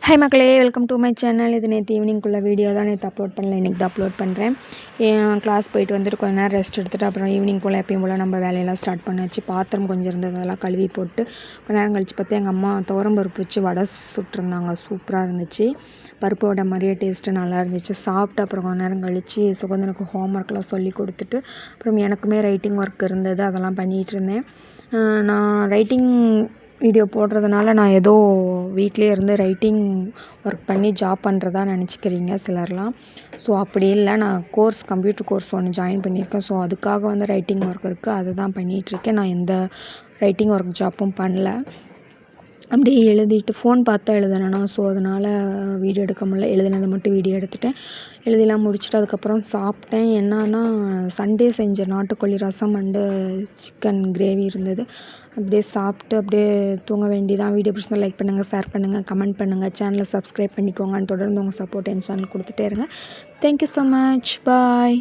Hi மக்களே, welcome to my channel. இது நேற்று ஈவினிங்குள்ள வீடியோ தான். நேற்று அப்லோட் பண்ணல, இன்றைக்கி தான் அப்லோட் பண்ணுறேன். கிளாஸ் போயிட்டு வந்துட்டு கொஞ்ச நேரம் ரெஸ்ட் எடுத்துகிட்டு அப்புறம் ஈவினிங் போல் எப்பயும் போல் நம்ம வேலையெல்லாம் ஸ்டார்ட் பண்ணாச்சு. பாத்திரம் கொஞ்சம் இருந்தது, அதெல்லாம் கழுவி போட்டு கொஞ்ச நேரம் கழித்து பார்த்தா எங்கள் அம்மா துவரம்பருப்பு வச்சு வடை சுட்டிருந்தாங்க. சூப்பராக இருந்துச்சு. பருப்பு வடை மாதிரியே டேஸ்ட்டு நல்லா இருந்துச்சு. சாப்பிட்டு அப்புறம் கொஞ்ச நேரம் கழித்து சுகந்தனுக்கு ஹோம் ஒர்க்லாம் சொல்லி கொடுத்துட்டு அப்புறம் எனக்குமே ரைட்டிங் ஒர்க் இருந்தது, அதெல்லாம் பண்ணிகிட்டு இருந்தேன். நான் ரைட்டிங் வீடியோ போடுறதுனால நான் ஏதோ வீட்டிலே இருந்து ரைட்டிங் ஒர்க் பண்ணி ஜாப் பண்ணுறதா நினச்சிக்கிறீங்க சிலர்லாம். ஸோ அப்படி இல்லை, நான் கம்ப்யூட்டர் கோர்ஸ் ஒன்று ஜாயின் பண்ணியிருக்கேன். ஸோ அதுக்காக ரைட்டிங் ஒர்க் இருக்குது, அதை தான் பண்ணிகிட்ருக்கேன். நான் எந்த ரைட்டிங் ஒர்க் ஜாப்பும் பண்ணல. அப்படியே எழுதிட்டு ஃபோன் பார்த்தா எழுதணும்னா, ஸோ அதனால் வீடியோ எடுக்க முடியல. எழுதினதை மட்டும் வீடியோ எடுத்துட்டேன். எழுதிலாம் முடிச்சுட்டு அதுக்கப்புறம் சாப்பிட்டேன். என்னன்னா, சண்டே செஞ்ச நாட்டுக்கோழி ரசம் அண்டு சிக்கன் கிரேவி இருந்தது. அப்படியே சாப்பிட்டு அப்படியே தூங்க வேண்டியதான். வீடியோ பிடிச்சிருந்தா லைக் பண்ணுங்கள், ஷேர் பண்ணுங்கள், கமெண்ட் பண்ணுங்கள், சேனலை சப்ஸ்கிரைப் பண்ணிக்கோங்க. தொடர்ந்து உங்கள் சப்போர்ட் என் சேனல் கொடுத்துட்டே இருங்க. Thank you so much. பாய்.